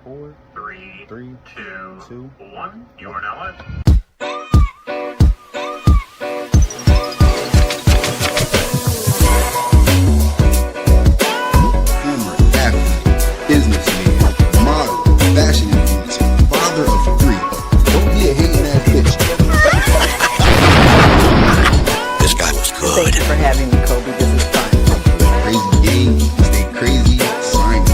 4, Three, 3, two, 2. 1. You are now live. Former athlete, businessman, model, fashion influencer, father of 3. Don't be a hating ass bitch. This guy was good. Thank you for having me, Kobe. This is fun. Crazy game, stay crazy, sign it.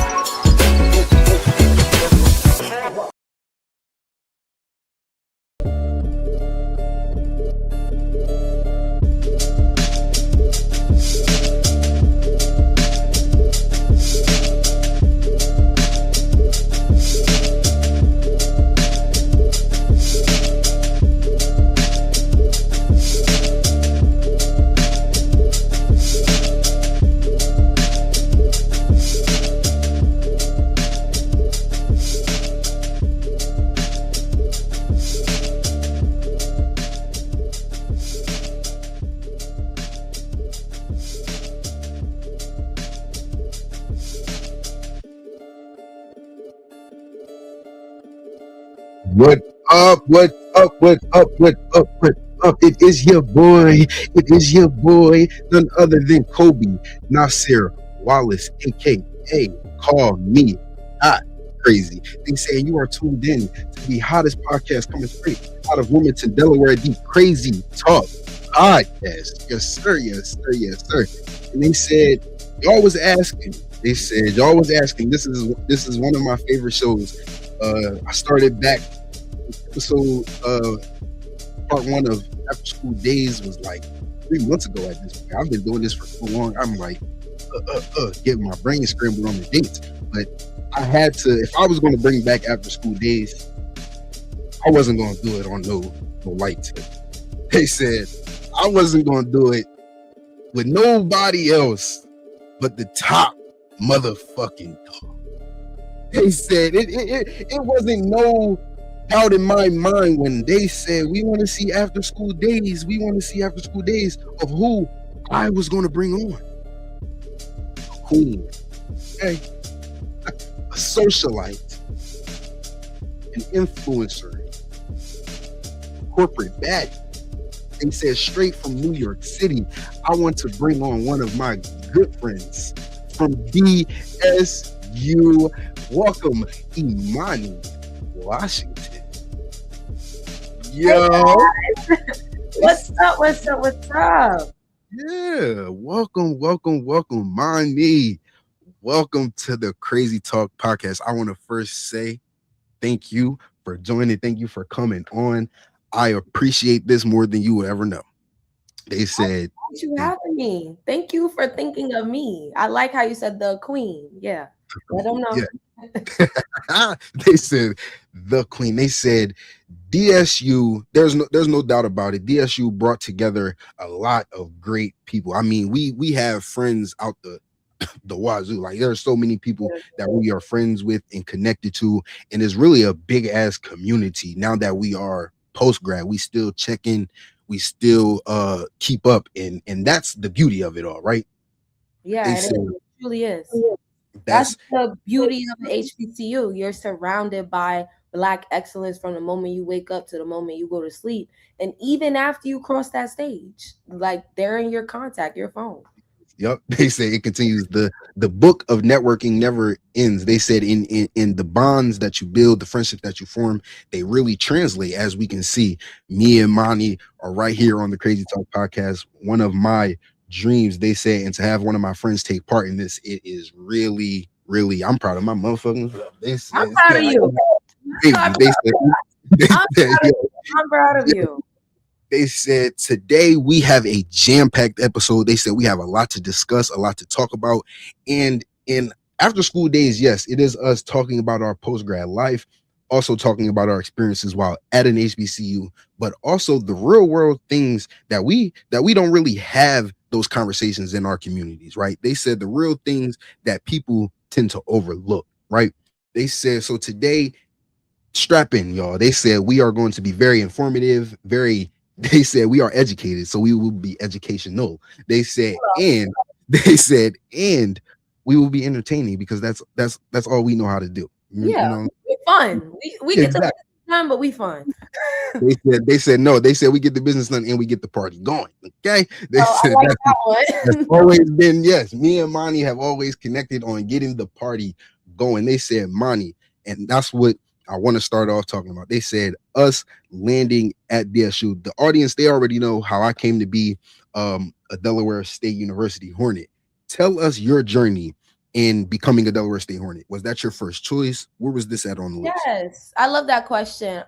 What up? What up? What up? What up? What up? It is your boy. It is your boy, none other than Kobe Nasir Wallace, aka call me not crazy. They say you are tuned in to the hottest podcast coming straight out of Wilmington, Delaware, the Crazy Talk Podcast. Yes, sir. Yes, sir. Yes, sir. And they said y'all was asking. They said y'all was asking. This is one of my favorite shows. I started back. Episode part 1 of After School Daze was like 3 months ago at this point. I've been doing this for so long. I'm like getting my brain scrambled on the dates. But I had to, if I was going to bring back After School Daze, I wasn't going to do it on no light tip. They said I wasn't going to do it with nobody else but the top motherfucking dog. They said it wasn't no doubt in my mind when they said we want to see After School Daze. We want to see After School Daze of who I was going to bring on. Queen, okay, a socialite, an influencer, corporate bad. They said straight from New York City. I want to bring on one of my good friends from DSU. Welcome, Imani, Washington. Yo. Hey what's up? What's up? What's up? Yeah. Welcome, Imani. Welcome to the Crazy Talk Podcast. I want to first say thank you for joining. Thank you for coming on. I appreciate this more than you would ever know. They said, Thank you for having me. Thank you for thinking of me. I like how you said the queen. Yeah. Let them know. Yeah. They said the queen. They said DSU. There's no doubt about it. DSU brought together a lot of great people. I mean, we have friends out the wazoo. Like there are so many people that we are friends with and connected to, and it's really a big ass community. Now that we are post grad, we still check in, we still keep up, and that's the beauty of it all, right? Yeah, it truly is. That's the beauty of the HBCU. You're surrounded by Black excellence from the moment you wake up to the moment you go to sleep. And even after you cross that stage, like they're in your contact, your phone. Yep. They say it continues. The book of networking never ends. They said in the bonds that you build, the friendship that you form, they really translate. As we can see, me and Imani are right here on the Crazy Talk Podcast. One of my dreams, they say, and to have one of my friends take part in this, it is really, really, I'm proud of my motherfucking. I'm proud of you. I'm proud of you. They said today we have a jam-packed episode. They said we have a lot to discuss, a lot to talk about. And in After School Daze, yes, it is us talking about our post-grad life, also talking about our experiences while at an HBCU, but also the real world things that we don't really have those conversations in our communities, right? They said the real things that people tend to overlook, right? They said, so today, strap in, y'all. They said we are going to be very informative, they said we are educated, so we will be educational. They said, and we will be entertaining because that's all we know how to do. Yeah, you know? fun. We get the Exactly. done, but we fun. They said no. They said we get the business done and we get the party going. Okay. They Oh, I said like that's that one. always been, yes. Me and Imani have always connected on getting the party going. They said Imani, and that's what I want to start off talking about. They said us landing at DSU. The audience, they already know how I came to be a Delaware State University Hornet. Tell us your journey in becoming a Delaware State Hornet. Was that your first choice? Where was this at on the list? Yes, I love that question.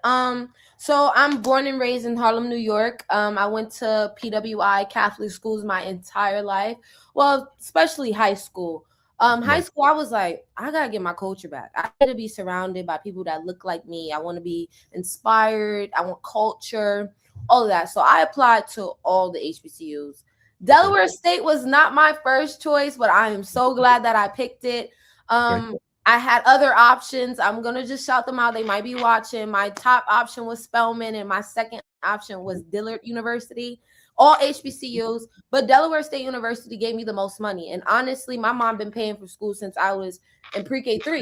So I'm born and raised in Harlem, New York. I went to PWI Catholic schools my entire life. Well, especially high school. High school, I was like, I gotta get my culture back. I need to be surrounded by people that look like me. I want to be inspired. I want culture, all of that. So I applied to all the HBCUs. Delaware State was not my first choice, but I am so glad that I picked it. I had other options. I'm gonna just shout them out. They might be watching. My top option was Spelman, and my second option was Dillard University. All HBCUs, but Delaware State University gave me the most money. And honestly, my mom been paying for school since I was in pre-K 3.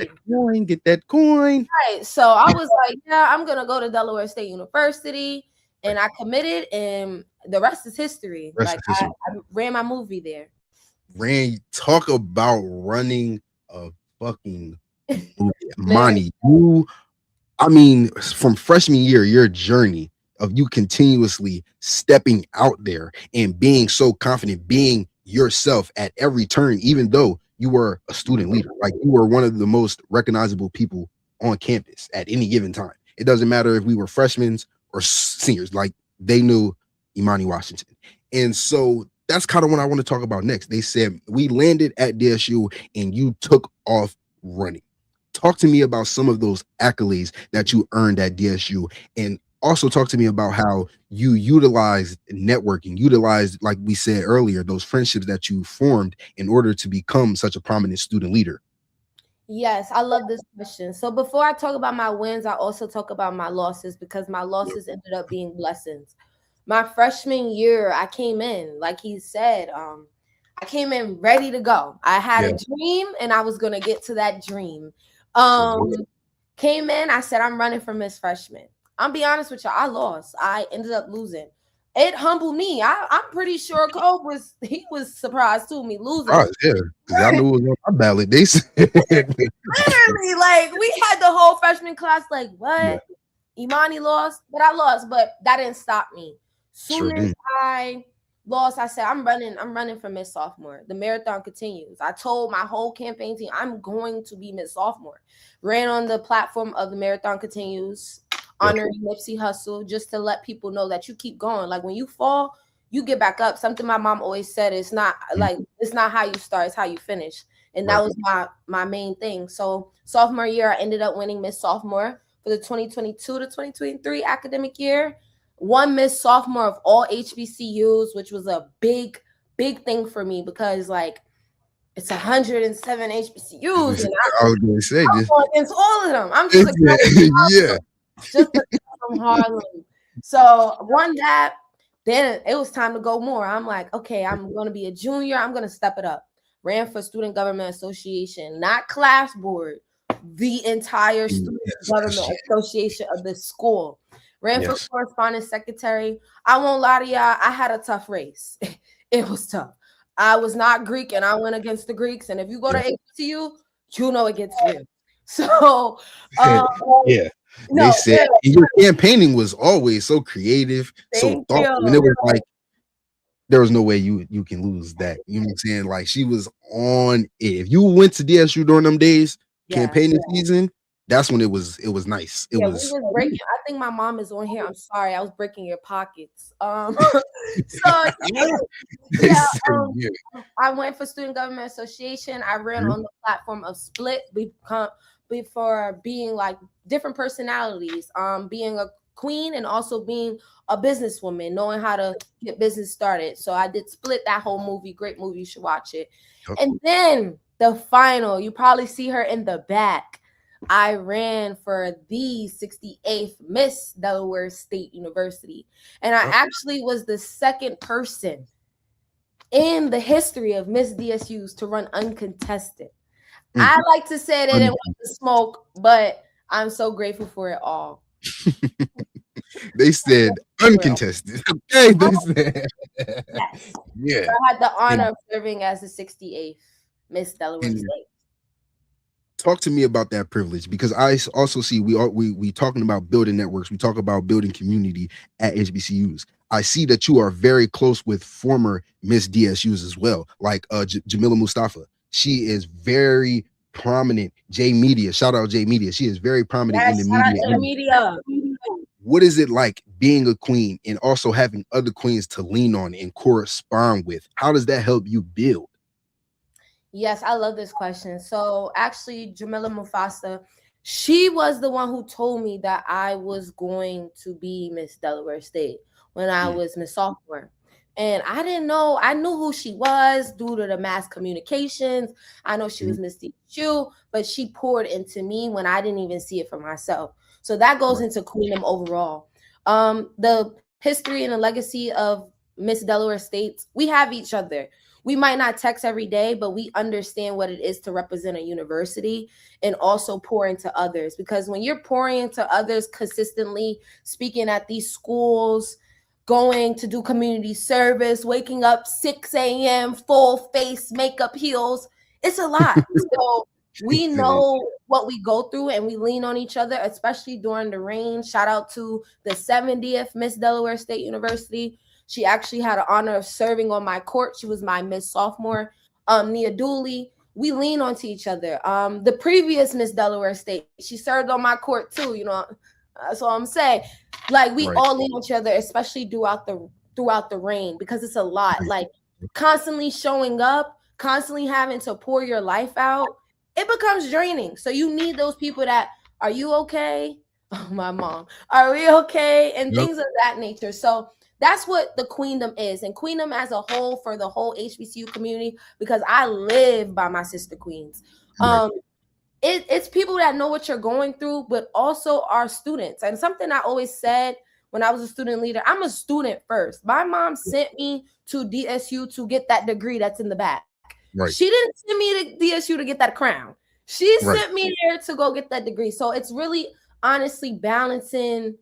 Get that coin. Right. So I was like, yeah, I'm gonna go to Delaware State University, and I committed, and the rest is history. I ran my movie there. Talk about running a fucking movie. Imani, from freshman year, your journey of you continuously stepping out there and being so confident, being yourself at every turn, even though you were a student leader, like you were one of the most recognizable people on campus at any given time. It doesn't matter if we were freshmen or seniors, like they knew Imani Washington. And so that's kind of what I want to talk about next. They said we landed at DSU and you took off running. Talk to me about some of those accolades that you earned at DSU, and also talk to me about how you utilized networking, like we said earlier, those friendships that you formed in order to become such a prominent student leader. Yes, I love this question. So before I talk about my wins, I also talk about my losses, because my losses ended up being blessings. My freshman year, I came in, like he said, I came in ready to go. I had a dream and I was going to get to that dream. Came in, I said, I'm running for Miss Freshman. I'll be honest with y'all, I lost. I ended up losing. It humbled me. I'm pretty sure Cole was surprised too, me losing. Oh, yeah, because I knew it was on my ballot. They said literally, like, we had the whole freshman class like, what? Yeah. Imani lost, but I lost, but that didn't stop me. Soon as I lost, I said, I'm running for Miss Sophomore. The marathon continues. I told my whole campaign team, I'm going to be Miss Sophomore. Ran on the platform of the marathon continues, honoring Nipsey Hussle, just to let people know that you keep going. Like, when you fall, you get back up. Something my mom always said, it's not how you start, it's how you finish. And that was my main thing. So sophomore year, I ended up winning Miss Sophomore for the 2022 to 2023 academic year. Won Miss Sophomore of all HBCUs, which was a big thing for me, because like it's 107 HBCUs, and I was going to say this against all of them. I'm just just from Harlem. So won that. Then it was time to go more. I'm like, okay, I'm going to be a junior. I'm going to step it up. Ran for Student Government Association, not class board, the entire Student Government Association of the school. Ran for correspondence secretary. I won't lie to y'all, I had a tough race. It was tough. I was not Greek, and I went against the Greeks. And if you go to HBCU, you know it gets real. So, they said your campaigning was always so creative, so thoughtful, and it was like there was no way you can lose that. You know what I'm saying? Like, she was on it. If you went to DSU during them days, campaigning season, that's when it was nice. It was breaking. I think my mom is on here. I'm sorry, I was breaking your pockets. I went for Student Government Association. I ran on the platform of Split before being like different personalities, being a queen and also being a businesswoman, knowing how to get business started. So I did Split, that whole movie, great movie, you should watch it. And then the final, you probably see her in the back. I ran for the 68th Miss Delaware State University. And I actually was the second person in the history of Miss DSUs to run uncontested. I like to say that it was the smoke, but I'm so grateful for it all. They said uncontested. Okay, they said. Yes. Yeah. So I had the honor And, of serving as the 68th Miss Delaware and State. talk to me about that privilege, because I also see we talking about building networks. We talk about building community at HBCUs. I see that you are very close with former Miss DSUs as well, like Jamila Mustafa. She is very prominent. J Media, shout out J Media. She is very prominent in the Yes, shout out media. to the media. What is it like being a queen and also having other queens to lean on and correspond with? How does that help you build? Yes, I love this question. So actually, Jamila Mufasa, she was the one who told me that I was going to be Miss Delaware State when I was Miss Sophomore. And I didn't know, I knew who she was due to the mass communications. I know she was Miss DHU, but she poured into me when I didn't even see it for myself. So that goes into Queendom overall. The history and the legacy of Miss Delaware States, we have each other. We might not text every day, but we understand what it is to represent a university and also pour into others. Because when you're pouring into others consistently, speaking at these schools, going to do community service, waking up 6 a.m., full face, makeup, heels, it's a lot. So we know what we go through and we lean on each other, especially during the rain. Shout out to the 70th Miss Delaware State University. She actually had an honor of serving on my court. She was my Miss Sophomore, Nia Dooley. We lean onto each other. The previous Miss Delaware State, she served on my court too. You know, that's all I'm saying. Like we all lean on each other, especially throughout the rain, because it's a lot. Like constantly showing up, constantly having to pour your life out, it becomes draining. So you need those people that, are you okay? Oh, my mom, are we okay? And things of that nature. So that's what the Queendom is, and Queendom as a whole for the whole HBCU community, because I live by my sister queens. It's people that know what you're going through, but also our students. And something I always said when I was a student leader, I'm a student first. My mom sent me to DSU to get that degree that's in the back. She didn't send me to DSU to get that crown. She sent me there to go get that degree. So it's really honestly balancing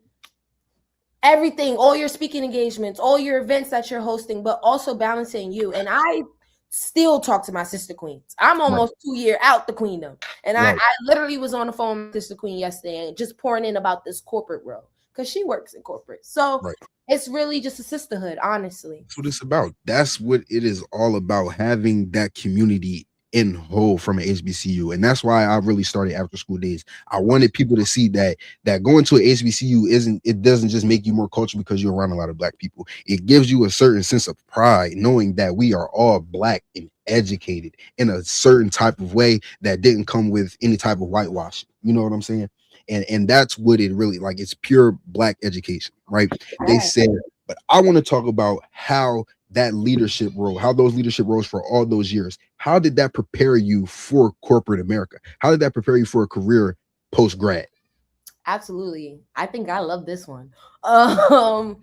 everything, all your speaking engagements, all your events that you're hosting, but also balancing you. And I still talk to my sister queens. I'm almost 2 years out the queendom. And I literally was on the phone with my sister queen yesterday and just pouring in about this corporate world because she works in corporate. So it's really just a sisterhood, honestly. That's what it's about. That's what it is all about, having that community in whole from an HBCU. And that's why I really started After School Days. I wanted people to see that going to an HBCU doesn't just make you more cultural because you're around a lot of Black people. It gives you a certain sense of pride knowing that we are all Black and educated in a certain type of way that didn't come with any type of whitewash. You know what I'm saying? And that's what it really, like, it's pure Black education, right? They said, but I want to talk about how that leadership role, how those leadership roles for all those years, how did that prepare you for corporate America? How did that prepare you for a career post-grad? Absolutely. I think I love this one. I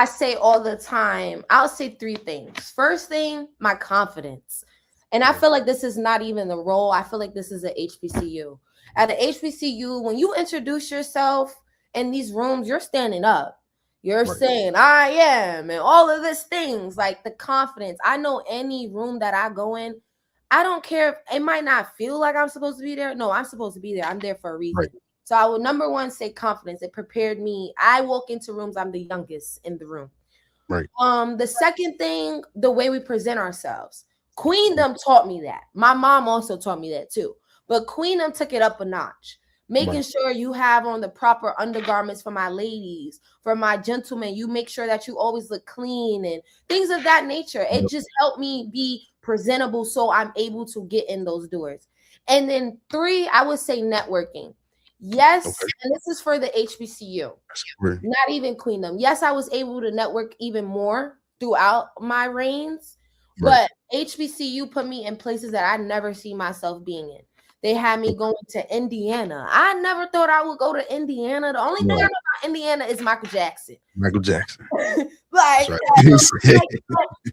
say all the time, I'll say 3 things. First thing, my confidence. And I feel like this is not even the role. I feel like this is a HBCU. At a HBCU, when you introduce yourself in these rooms, you're standing up. You're saying, I am, and all of these things, like the confidence. I know any room that I go in, I don't care if it might not feel like I'm supposed to be there. No, I'm supposed to be there. I'm there for a reason. So I would, number one, say confidence. It prepared me. I walk into rooms, I'm the youngest in the room. The second thing, the way we present ourselves. Queendom taught me that. My mom also taught me that too. But Queendom took it up a notch. Making sure you have on the proper undergarments for my ladies, for my gentlemen. You make sure that you always look clean and things of that nature. It just helped me be presentable so I'm able to get in those doors. And then 3, I would say networking. Yes, and this is for the HBCU, not even Queendom. Yes, I was able to network even more throughout my reigns, but HBCU put me in places that I never see myself being in. They had me going to Indiana. I never thought I would go to Indiana. The only thing I know about Indiana is Michael Jackson. I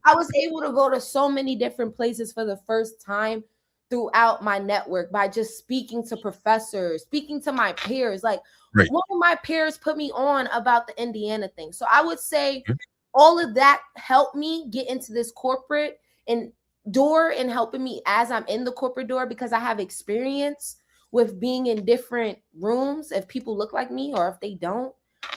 was able to go to so many different places for the first time throughout my network by just speaking to professors, speaking to my peers. Like Right. one of my peers put me on about the Indiana thing. So I would say all of that helped me get into this corporate and door and helping me as I'm in the corporate door, because I have experience with being in different rooms. If people look like me or if they don't,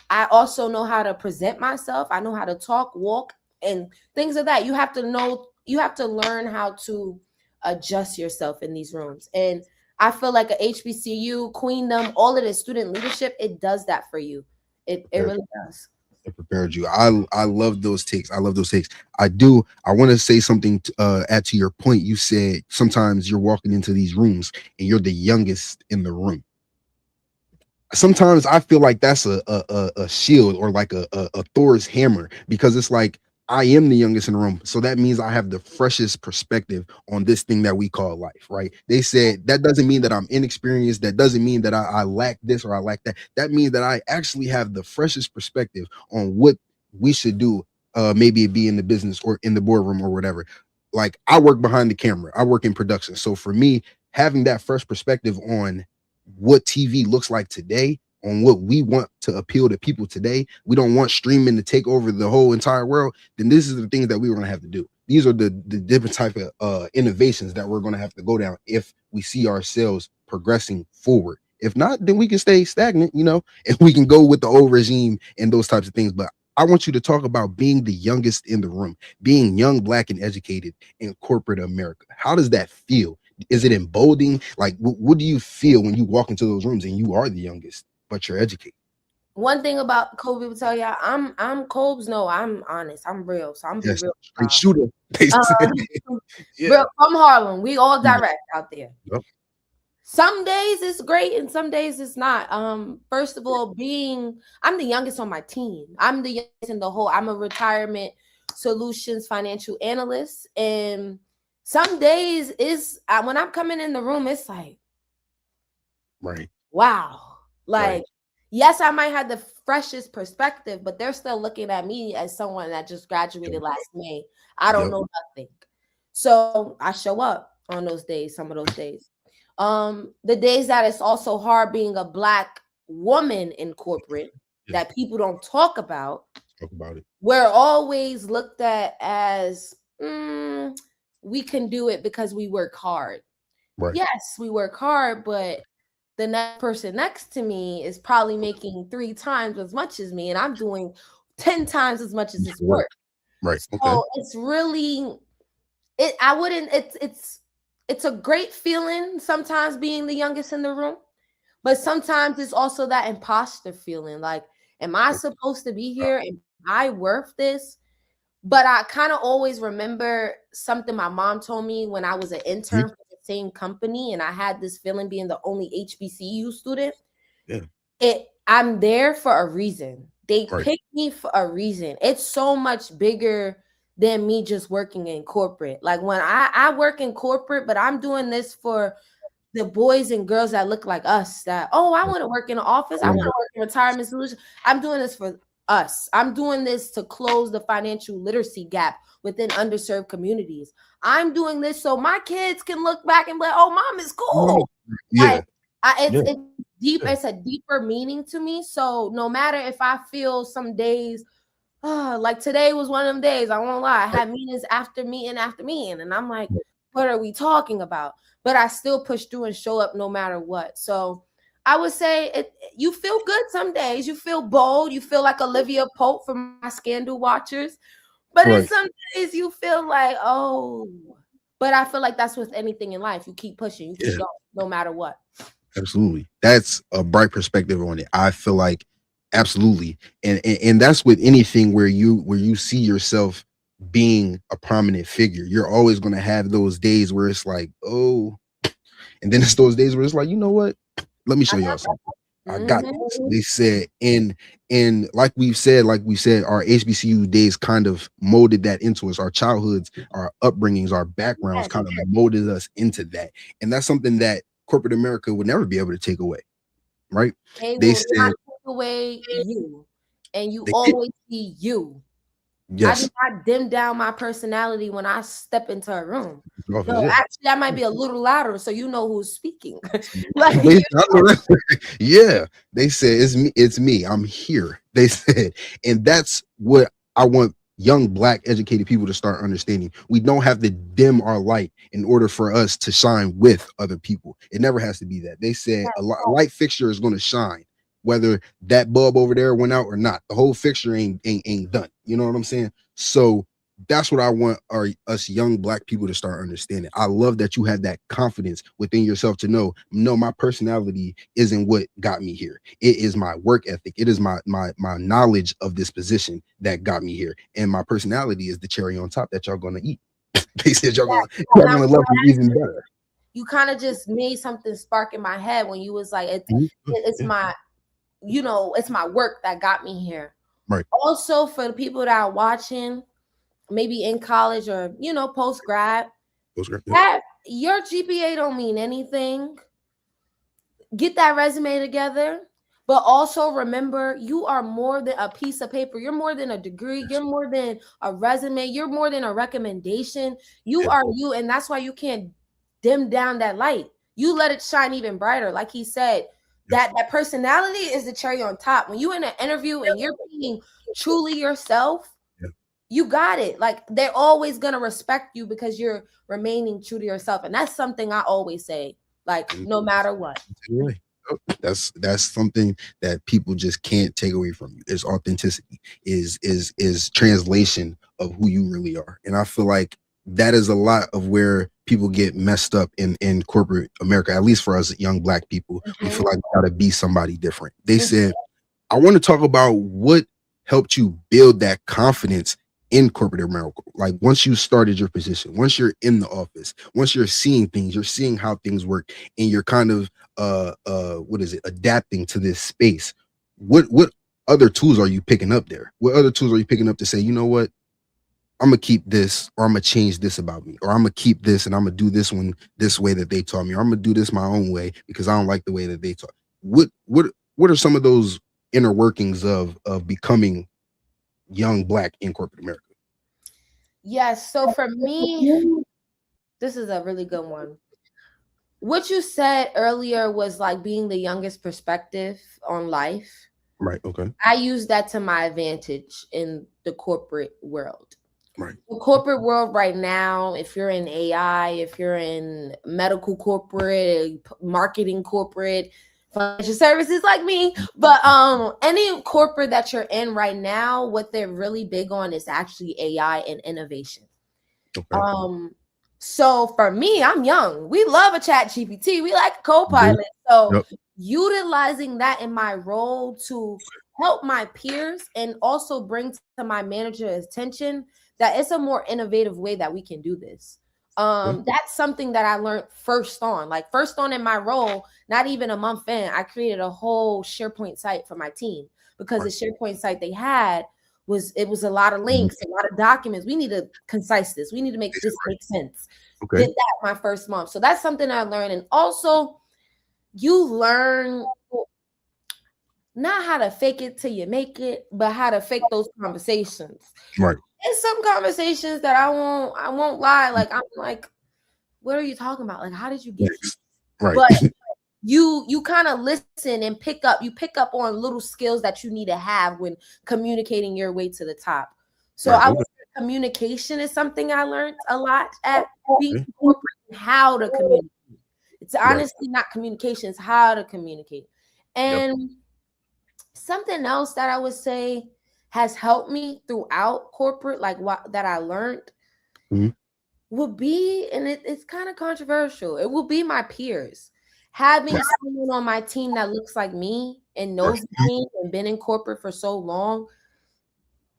I also know how to present myself. I know how to talk, walk, and things of that. You have to know, you have to learn how to adjust yourself in these rooms. And I feel like a HBCU, Queendom, all of this student leadership, it does that for you. It really does. It prepared you. I love those takes. I love those takes. I want to say something to add to your point. You said sometimes you're walking into these rooms and you're the youngest in the room. Sometimes I feel like that's a shield or like a Thor's hammer, because it's like I am the youngest in the room, so that means I have the freshest perspective on this thing that we call life, right? They said that doesn't mean that I'm inexperienced. That doesn't mean that I lack this or I lack that. That means that I actually have the freshest perspective on what we should do. Maybe it be in the business or in the boardroom or whatever. Like I work behind the camera, I work in production, so for me, having that fresh perspective on what TV looks like today, on what we want to appeal to people today, we don't want streaming to take over the whole entire world, then this is the things that we were going to have to do. These are the different type of innovations that we're going to have to go down if we see ourselves progressing forward. If not, then we can stay stagnant, and we can go with the old regime and those types of things. But I want you to talk about being the youngest in the room, being young, black, and educated in corporate America. How does that feel? Is it emboldening? Like, what do you feel when you walk into those rooms and you are the youngest, but you're educated? One thing about Kobe will tell y'all, I'm Kobe's. No, I'm honest. I'm real. So I'm being real. Straight shooter. Real from Harlem. We all direct out there. Yep. Some days it's great and some days it's not. First of all, I'm the youngest on my team. I'm the youngest in the whole. I'm a retirement solutions financial analyst, and some days is when I'm coming in the room, it's like, right, wow, like, yes, I might have the freshest perspective, but they're still looking at me as someone that just graduated last May. I don't know nothing. So I show up on those days, some of those days. The days that it's also hard being a Black woman in corporate that people don't talk about. Talk about it. We're always looked at as we can do it because we work hard. Right. Yes, we work hard, but the next person next to me is probably making 3 times as much as me, and I'm doing 10 times as much as his work. Right. So it's really it's a great feeling sometimes being the youngest in the room, but sometimes it's also that imposter feeling. Like, am I supposed to be here? Am I worth this? But I kind of always remember something my mom told me when I was an intern for the same company, and I had this feeling being the only HBCU student. I'm there for a reason. They picked me for a reason. It's so much bigger than me just working in corporate. Like when I work in corporate, but I'm doing this for the boys and girls that look like us, that, I want to work in an office. I want to work in retirement solutions. I'm doing this for us. I'm doing this to close the financial literacy gap within underserved communities. I'm doing this so my kids can look back and be like, mom is cool. It's deep. It's a deeper meaning to me. So no matter if I feel some days, like today was one of them days, I won't lie, I had meetings after meeting, and I'm like, what are we talking about? But I still push through and show up no matter what. So I would say you feel good some days. You feel bold. You feel like Olivia Pope from my Scandal watchers. But in some days you feel like, but I feel like that's with anything in life. You keep pushing. You keep going no matter what. Absolutely. That's a bright perspective on it. I feel like absolutely. And that's with anything where you see yourself being a prominent figure. You're always going to have those days where it's like, and then it's those days where it's like, you know what? Let me show y'all something. I got this. They said, and like we said, our HBCU days kind of molded that into us. Our childhoods, our upbringings, our backgrounds kind of molded us into that. And that's something that corporate America would never be able to take away. Right? They said, not take away you, and you always be you. I do Yes. not dim down my personality when I step into a room. Office, No, yeah. actually, I might be a little louder so you know who's speaking. Like, They, I know that. Yeah, they said it's me. It's me. I'm here. They said, and that's what I want young Black educated people to start understanding. We don't have to dim our light in order for us to shine with other people. It never has to be that. They said a light fixture is going to shine, whether that bulb over there went out or not. The whole fixture ain't done. You know what I'm saying? So that's what I want us young Black people to start understanding. I love that you have that confidence within yourself to know, no, my personality isn't what got me here. It is my work ethic. It is my knowledge of this position that got me here. And my personality is the cherry on top that y'all gonna eat. They said y'all gonna love me even better. You kind of just made something spark in my head when you was like, it's my, it's my work that got me here. Right. Also, for the people that are watching, maybe in college or post grad, that your GPA don't mean anything. Get that resume together, but also remember you are more than a piece of paper. You're more than a degree. You're more than a resume. You're more than a recommendation. You are you, and that's why you can't dim down that light. You let it shine even brighter. Like he said, that personality is the cherry on top. When you're in an interview and you're being truly yourself, you got it. Like, they're always gonna respect you because you're remaining true to yourself. And that's something I always say, like, no matter what. That's something that people just can't take away from you. Is authenticity, is translation of who you really are. And I feel like that is a lot of where people get messed up in corporate America, at least for us young Black people. We feel like we gotta be somebody different. They said, I want to talk about what helped you build that confidence in corporate America. Like, once you started your position, once you're in the office, once you're seeing things, you're seeing how things work, and you're kind of adapting to this space. What other tools are you picking up there? What other tools are you picking up to say, you know what, I'm gonna keep this, or I'm gonna change this about me, or I'm gonna keep this and I'm gonna do this one this way that they taught me, or I'm gonna do this my own way because I don't like the way that they taught. What are some of those inner workings of becoming young Black in corporate America? Yes. So for me, this is a really good one. What you said earlier was like being the youngest perspective on life. Right. Okay. I use that to my advantage in the corporate world. Right. The corporate world right now, if you're in AI, if you're in medical corporate, marketing corporate, financial services like me, but any corporate that you're in right now, what they're really big on is actually AI and innovation. Okay. So for me, I'm young. We love a chat GPT. We like a co-pilot. So utilizing that in my role to help my peers and also bring to my manager's attention that it's a more innovative way that we can do this. That's something that I learned first on in my role, not even a month in, I created a whole SharePoint site for my team because the SharePoint site they had was a lot of links, a lot of documents. We need to concise this. We need to make this make sense. Did that my first month. So that's something I learned. And also you learn not how to fake it till you make it, but how to fake those conversations. Right. There's some conversations that I won't lie. Like, I'm like, what are you talking about? Like, how did you get here? Right. But you kind of listen and pick up on little skills that you need to have when communicating your way to the top. So I would say communication is something I learned a lot at being corporate, how to communicate. It's honestly not communication, it's how to communicate. And something else that I would say has helped me throughout corporate, like what that I learned would be, and it's kind of controversial, it will be my peers. Having someone on my team that looks like me and knows me and been in corporate for so long,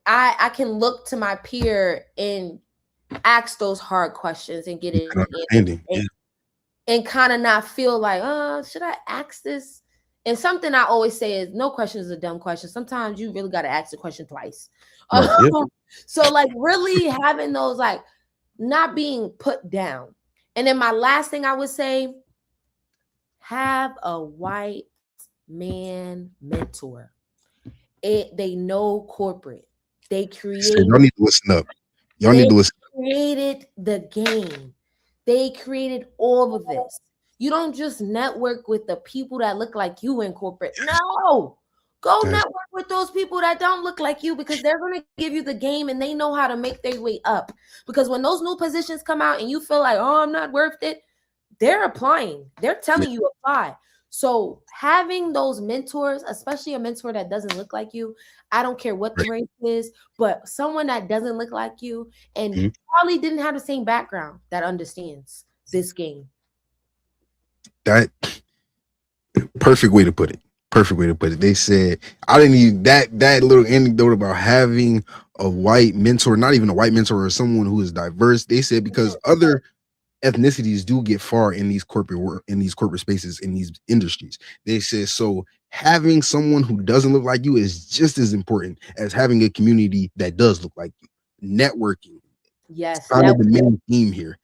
I can look to my peer and ask those hard questions and get it and kind of not feel like, should I ask this? And something I always say is no question is a dumb question. Sometimes you really got to ask the question twice. So like really having those, like, not being put down. And then my last thing I would say, have a white man mentor. They know corporate. They He said, created y'all need to listen up. Y'all need they to listen. created the game. They created all of this. You don't just network with the people that look like you in corporate. No. Go That's- network with those people that don't look like you because they're going to give you the game and they know how to make their way up. Because when those new positions come out and you feel like, oh, I'm not worth it, they're applying. They're telling you apply. So having those mentors, especially a mentor that doesn't look like you, I don't care what the race is, but someone that doesn't look like you and probably didn't have the same background that understands this game. That perfect way to put it. Perfect way to put it. They said I didn't even that little anecdote about having a white mentor, not even a white mentor or someone who is diverse. They said because other ethnicities do get far in these corporate work, in these corporate spaces, in these industries. They said so having someone who doesn't look like you is just as important as having a community that does look like you. Networking. Yes, Kind of the main theme here.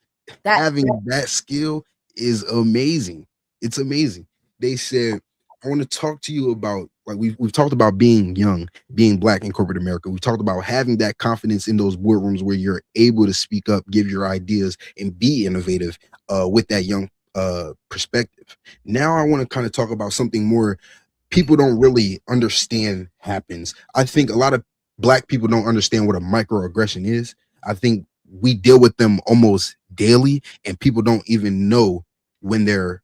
Having that skill is amazing. It's amazing. They said, I want to talk to you about, like we've talked about being young, being Black in corporate America. We've talked about having that confidence in those boardrooms where you're able to speak up, give your ideas, and be innovative with that young perspective. Now I want to kind of talk about something more people don't really understand happens. I think a lot of Black people don't understand what a microaggression is. I think we deal with them almost daily, and people don't even know when they're,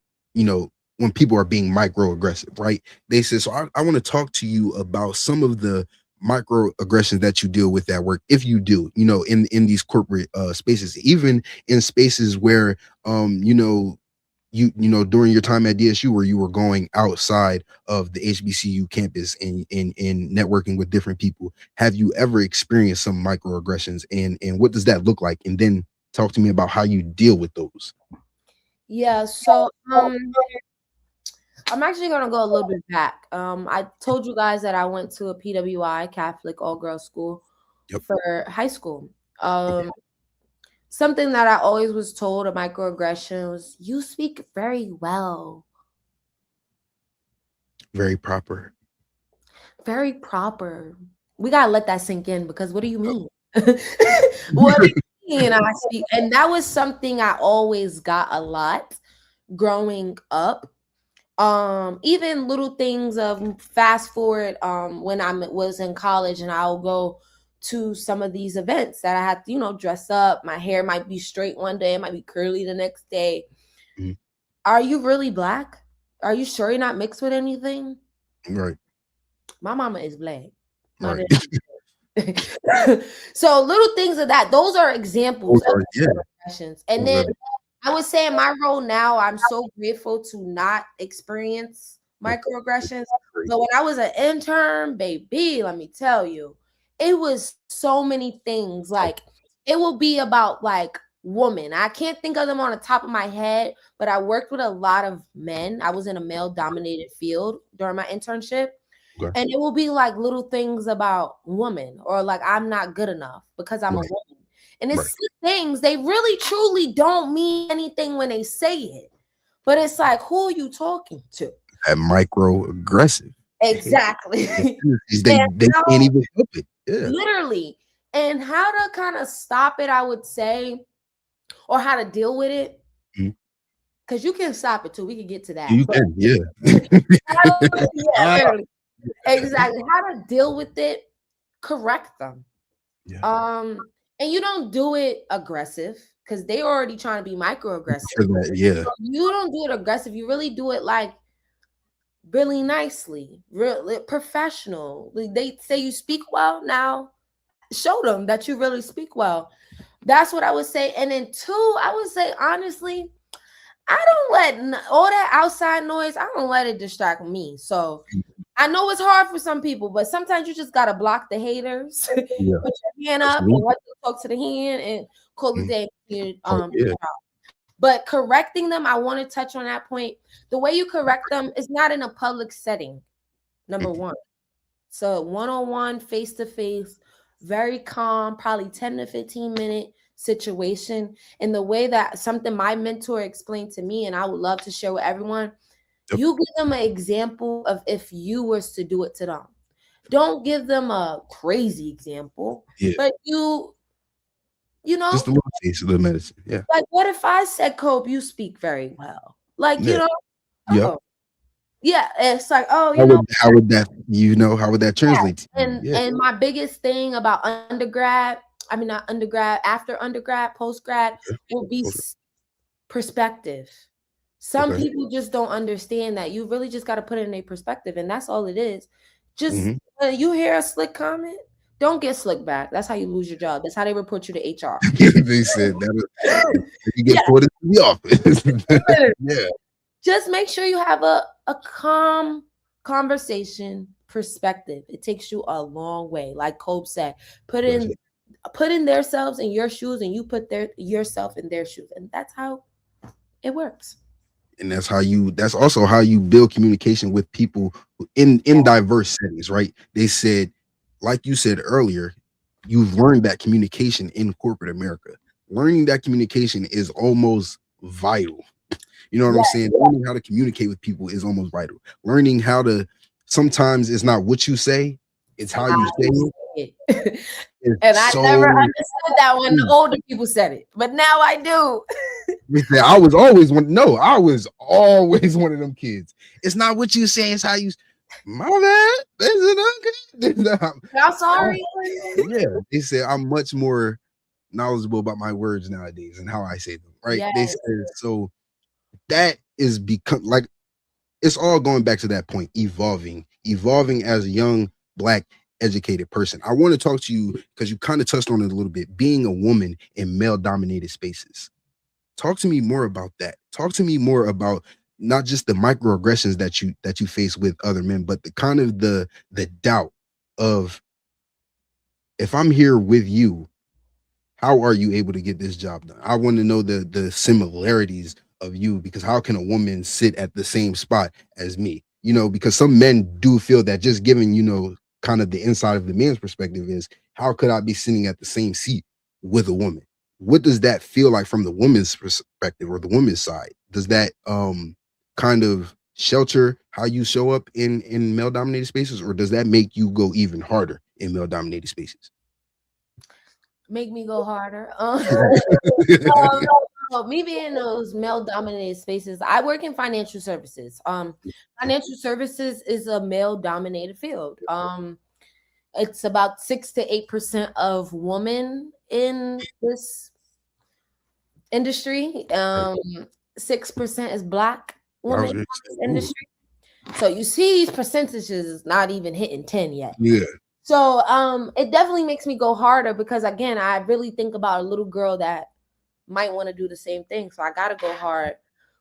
when people are being microaggressive, right? They say, so I want to talk to you about some of the microaggressions that you deal with at work, if you do, in these corporate spaces, even in spaces where, during your time at DSU where you were going outside of the HBCU campus and networking with different people, have you ever experienced some microaggressions and what does that look like? And then talk to me about how you deal with those. Yeah, so I'm actually gonna go a little bit back. I told you guys that I went to a PWI Catholic all girls school for high school. Something that I always was told a microaggression was you speak very well. Very proper. Very proper. We gotta let that sink in because what do you mean? What do you mean I speak? And that was something I always got a lot growing up. Even little things of fast forward when I was in college and I'll go to some of these events that I had to, dress up. My hair might be straight one day, it might be curly the next day. Mm-hmm. Are you really Black? Are you sure you're not mixed with anything? Right. My mama is Black. Right. So little things of that. Those are examples of microaggressions. And then I would say in my role now, I'm so grateful to not experience microaggressions. But when I was an intern, baby, let me tell you, it was so many things. Like it will be about like women. I can't think of them on the top of my head, but I worked with a lot of men. I was in a male-dominated field during my internship. Okay. And it will be like little things about women or like I'm not good enough because I'm a woman. And it's things they really truly don't mean anything when they say it. But it's like, who are you talking to? That microaggressive. Exactly. they can't even help it. Yeah. Literally. And how to kind of stop it, I would say, or how to deal with it. Because you can stop it too. We can get to that. You can, yeah. Exactly. How to deal with it, correct them. Yeah. And you don't do it aggressive because they already trying to be microaggressive. Yeah. So you don't do it aggressive. You really do it like really nicely, really professional. They say you speak well. Now show them that you really speak well. That's what I would say. And then 2, I would say, honestly, I don't let all that outside noise, I don't let it distract me. So I know it's hard for some people, but sometimes you just got to block the haters. Put your hand up and let them talk to the hand and call the day. But correcting them, I want to touch on that point. The way you correct them is not in a public setting, number one. So one-on-one, face-to-face, very calm, probably 10 to 15-minute situation. And the way that something my mentor explained to me, and I would love to share with everyone, you give them an example of if you was to do it to them. Don't give them a crazy example, Yeah. but you know, Just a little taste of the medicine. Yeah. like what if I said, Cope, you speak very well. Like, Yeah. Yep. oh yeah, it's like, oh, How would that how would that translate to you? Yeah. and my biggest thing about undergrad, I mean not undergrad, after undergrad, postgrad, will be perspective. Some Okay. people just don't understand that. You really just got to put it in a perspective, and that's all it is. Just you hear a slick comment, don't get slick back. That's how you lose your job. That's how they report you to HR. They said that you get put into the office. Yeah. Just make sure you have a calm conversation perspective. It takes you a long way. Like Cope said, put in their selves in your shoes, and you put yourself in their shoes, and that's how it works. And that's also how you build communication with people in diverse settings, right? They said, like you said earlier, you've learned that communication in corporate America. Learning that communication is almost vital. You know what I'm saying? Learning how to communicate with people is almost vital. Learning how to, sometimes it's not what you say, it's how you say it. And I never understood that when the older people said it, but now I do. I was always one of them kids. It's not what you say, it's how you. My bad. I'm sorry. Yeah, they said I'm much more knowledgeable about my words nowadays and how I say them. Right? Yes. They said so. That is become like it's all going back to that point, evolving as a young Black educated person. I want to talk to you because you kind of touched on it a little bit, being a woman in male dominated spaces. Talk to me more about that. Talk to me more about not just the microaggressions that you face with other men, but the kind of the doubt of, if I'm here with you, how are you able to get this job done? I want to know the similarities of you, because how can a woman sit at the same spot as me? Because some men do feel that just giving, kind of the inside of the man's perspective is, how could I be sitting at the same seat with a woman? What does that feel like from the woman's perspective or the woman's side? Does that kind of shelter how you show up in male dominated spaces, or does that make you go even harder in male dominated spaces? Make me go harder. Me being in those male dominated spaces, I work in financial services. Financial services is a male dominated field. It's about 6 to 8% of women in this industry. 6% is Black women in this industry. So you see these percentages not even hitting 10 yet. Yeah. So it definitely makes me go harder, because again, I really think about a little girl that might want to do the same thing. So I got to go hard.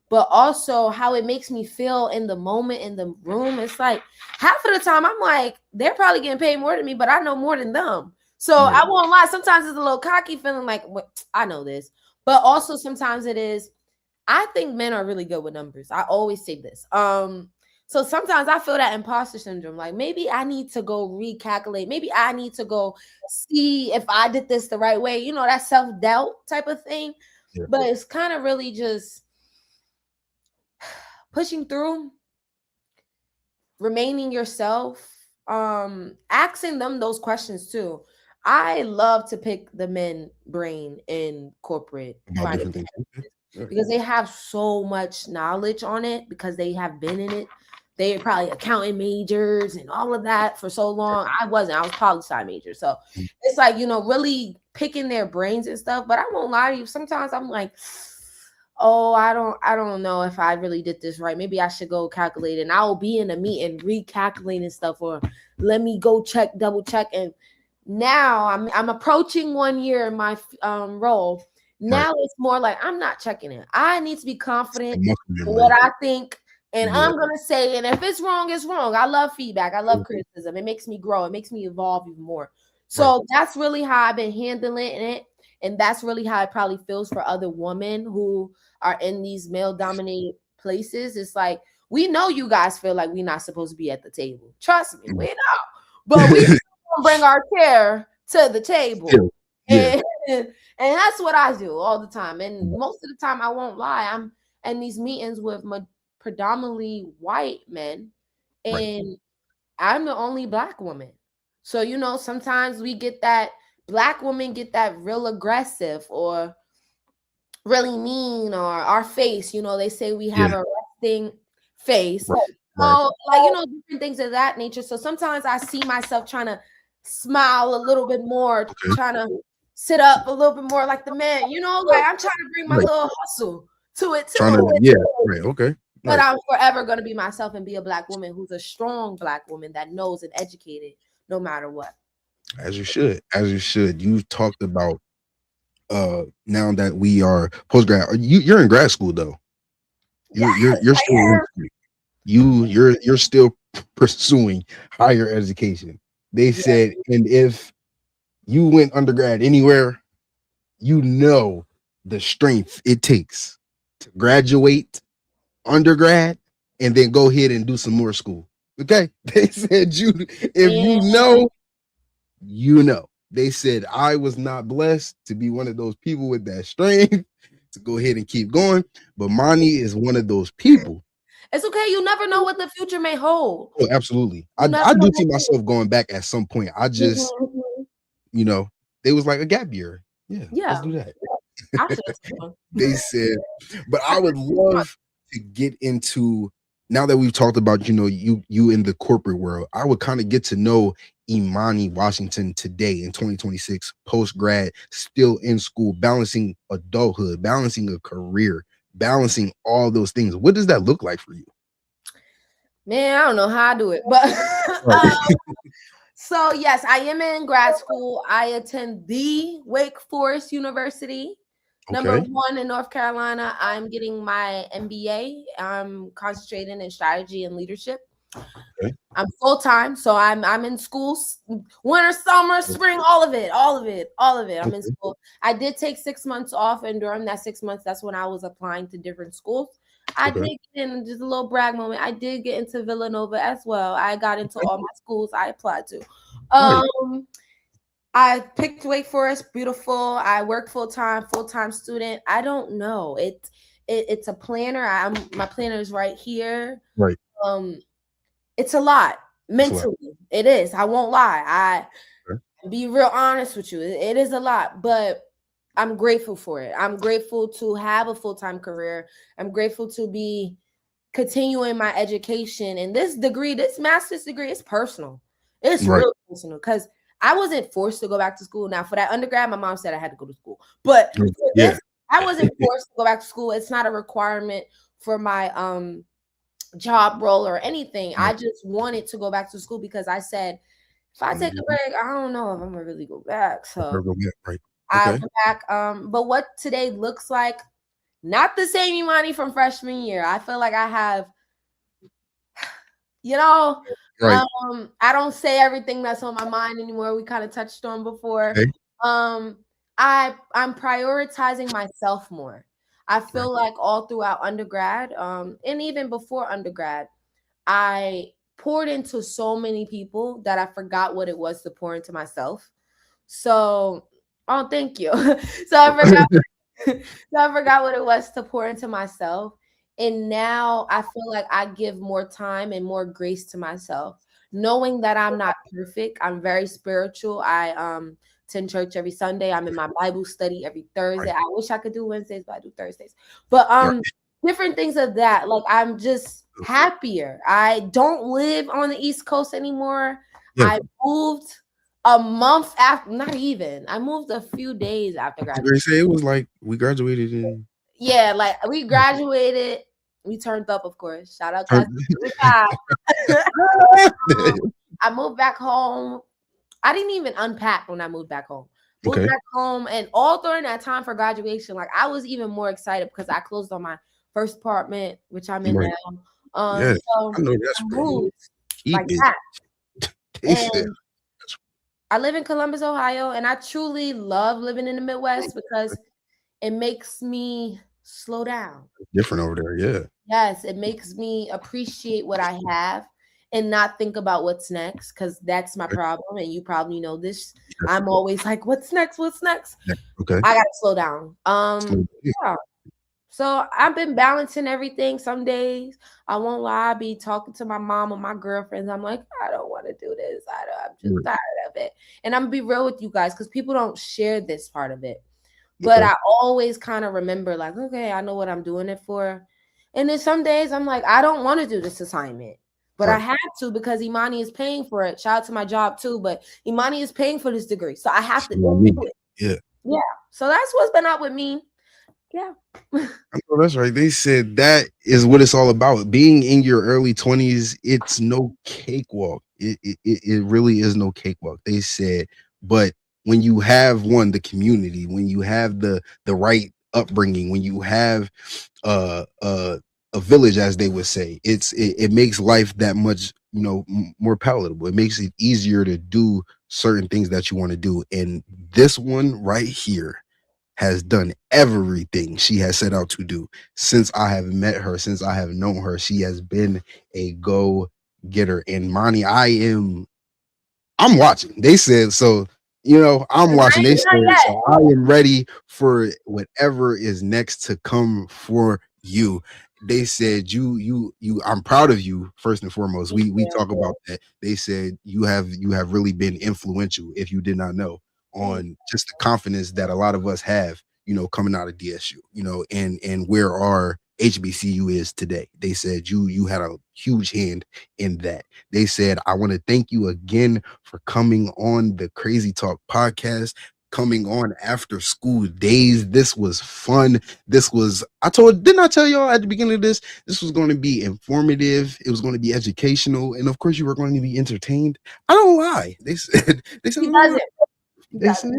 But also how it makes me feel in the moment, in the room. It's like half of the time I'm like, they're probably getting paid more than me, but I know more than them. So I won't lie. Sometimes it's a little cocky feeling like, I know this. But also sometimes it is, I think men are really good with numbers. I always say this. So sometimes I feel that imposter syndrome. Like maybe I need to go recalculate. Maybe I need to go see if I did this the right way. That self-doubt type of thing. Yeah. But it's kind of really just pushing through, remaining yourself, asking them those questions too. I love to pick the men brain in corporate because they have so much knowledge on it, because they have been in it. They probably accounting majors and all of that for so long. I was poli-sci major. So it's like, really picking their brains and stuff. But I won't lie to you. Sometimes I'm like, oh, I don't know if I really did this right. Maybe I should go calculate it. And I'll be in a meeting recalculating stuff, or let me go double check. And now I'm approaching 1 year in my role. Now it's more like, I'm not checking it. I need to be confident in what I think. And I'm going to say, and if it's wrong, it's wrong. I love feedback. I love criticism. It makes me grow. It makes me evolve even more. So that's really how I've been handling it. And that's really how it probably feels for other women who are in these male-dominated places. It's like, we know you guys feel like we're not supposed to be at the table. Trust me, we know. But we bring our chair to the table. Yeah. And that's what I do all the time. And most of the time, I won't lie, I'm in these meetings with predominantly white men. And I'm the only Black woman. So, you know, sometimes we get that Black women get that real aggressive or really mean, or our face, you know, they say we have Yeah. a resting face. Right. Right. So, like, you know, different things of that nature. So sometimes I see myself trying to smile a little bit more, Okay. trying to sit up a little bit more like the man, you know, like I'm trying to bring my Right. little hustle to it Trying too. to, yeah. Right. Okay. But Right. I'm forever going to be myself and be a Black woman who's a strong Black woman that knows and educated no matter what. As you should. As you should. You talked about now that we are post grad. You're in grad school though. You're I still in am. school. You're still pursuing higher education. They Yeah. said, and if you went undergrad anywhere, you know the strength it takes to graduate undergrad and then go ahead and do some more school. Okay. They said if you know, you know. They said I was not blessed to be one of those people with that strength to go ahead and keep going. But Mani is one of those people. It's okay. You never know what the future may hold. Oh, absolutely. You never I do know. see myself going back at some point. I just, you know, they was like a gap year. Yeah, Yeah. let's do that. I feel so. They said, but I would love to get into, now that we've talked about, you know, you in the corporate world, I would kind of get to know Imani Washington today in 2026, post grad, still in school, balancing adulthood, balancing a career, balancing all those things. What does that look like for you? Man, I don't know how I do it, but Right. so yes, I am in grad school. I attend the Wake Forest University, number Okay. 1 in North Carolina. I'm getting my MBA. I'm concentrating in strategy and leadership. Okay. I'm full time, so I'm in school, winter, summer, spring, all of it. I'm in school. I did take 6 months off, and during that 6 months, that's when I was applying to different schools. I Okay. did get in, just a little brag moment, I did get into Villanova as well. I got into all my schools I applied to. I picked Wake Forest, beautiful. I work full-time student. I don't know. It's a planner. My planner is right here. Right. It's a lot mentally. It is. I won't lie. Be real honest with you. It is a lot, but I'm grateful for it. I'm grateful to have a full-time career. I'm grateful to be continuing my education. And this degree, this master's degree, is personal. It's real personal because I wasn't forced to go back to school. Now, for that undergrad, my mom said I had to go to school. But for this, I wasn't forced to go back to school. It's not a requirement for my job role or anything. I just wanted to go back to school because I said, if I take a break, I don't know if I'm gonna really go back. So I went back. But what today looks like, not the same Imani from freshman year. I feel like I have, you know, I don't say everything that's on my mind anymore. We kind of touched on before. I'm prioritizing myself more. I feel like all throughout undergrad, and even before undergrad, I poured into so many people that I forgot what it was to pour into myself. So, oh, thank you. So I forgot what it was to pour into myself. And now I feel like I give more time and more grace to myself, knowing that I'm not perfect. I'm very spiritual. I attend church every Sunday. I'm in my Bible study every Thursday. I wish I could do Wednesdays, but I do Thursdays. But different things of that. Like, I'm just happier. I don't live on the East Coast anymore. I moved a month after, not even. I moved a few days after graduation. It was like we graduated in. Yeah, like we graduated. We turned up, of course. Shout out to I moved back home. I didn't even unpack when I moved back home. Moved back home, and all during that time for graduation, like I was even more excited because I closed on my first apartment, which I'm in now. So I know that's moved like that. And I live in Columbus, Ohio, and I truly love living in the Midwest because it makes me slow down. Different over there, yeah. Yes, it makes me appreciate what I have and not think about what's next, because that's my problem, and you probably know this. I'm always like, what's next? What's next? Okay. I gotta slow down. Yeah. So I've been balancing everything. Some days I won't lie, I be talking to my mom or my girlfriends. I'm like, I don't want to do this. I'm just Right. tired of it. And I'm gonna be real with you guys because people don't share this part of it. But Okay. I always kind of remember, like, okay, I know what I'm doing it for. And then some days I'm like, I don't want to do this assignment, but I Right. have to because Imani is paying for it. Shout out to my job too, but Imani is paying for this degree, so I have to You know what I do mean? it. Yeah. Yeah. So that's what's been up with me. Yeah. I know that's right. They said that is what it's all about. Being in your early 20s, it's no cakewalk. It really is no cakewalk. They said, but when you have the community, when you have the right upbringing, when you have a village, as they would say, it makes life that much, more palatable. It makes it easier to do certain things that you want to do. And this one right here has done everything she has set out to do since I have met her, since I have known her. She has been a go getter. And Monty, I'm watching. They said so. I'm watching. They Not said yet. so. I am ready for whatever is next to come for you. They said you. I'm proud of you first and foremost. We talk about that. They said you have really been influential. If you did not know, on just the confidence that a lot of us have, coming out of DSU, and where our HBCU is today. They said you had a huge hand in that. They said, I want to thank you again for coming on the Crazy Talk podcast, coming on after Skool Daze. This was fun. Didn't I tell y'all at the beginning of this was going to be informative. It was going to be educational. And of course, you were going to be entertained. I don't lie. They said, He doesn't. they said,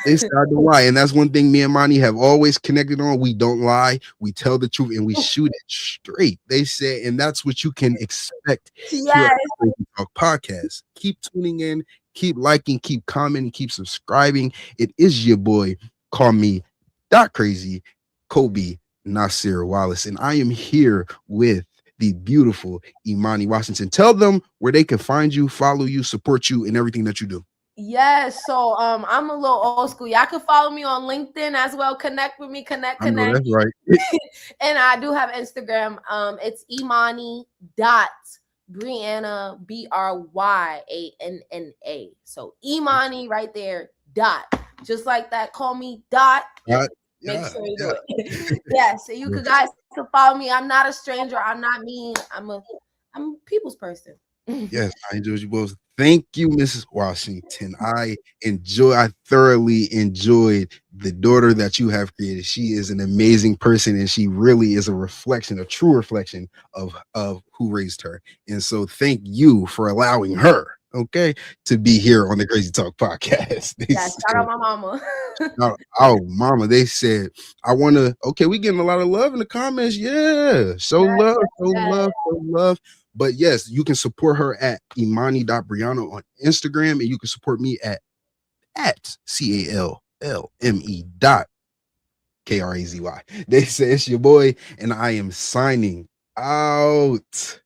they said I don't lie. And that's one thing me and Monty have always connected on. We don't lie. We tell the truth and we shoot it straight. They said, and that's what you can expect here at Yes. the Crazy Talk podcast. Keep tuning in, keep liking, keep commenting, keep subscribing. It is your boy, call me Dot Crazy, Kobe Nasir Wallace. And I am here with the beautiful Imani Washington. Tell them where they can find you, follow you, support you, and everything that you do. Yes. So I'm a little old school. Y'all can follow me on LinkedIn as well. Connect with me. Connect. I know that's right. And I do have Instagram. It's Imani dot Brianna BRYANNA. So Imani right there. Dot. Just like that. Call me Dot. Make sure you do it. Yes. So you guys can follow me. I'm not a stranger. I'm not mean. I'm a people's person. Yes, I enjoyed you both. Thank you, Mrs. Washington. I thoroughly enjoyed the daughter that you have created. She is an amazing person, and she really is a true reflection of who raised her. And so thank you for allowing her, to be here on the Crazy Talk podcast. Shout out my mama. Mama, they said, we getting a lot of love in the comments. Yeah. Show love. But yes, you can support her at Imani.Brianna on Instagram, and you can support me at CALLME.KRAZY. They say it's your boy, and I am signing out.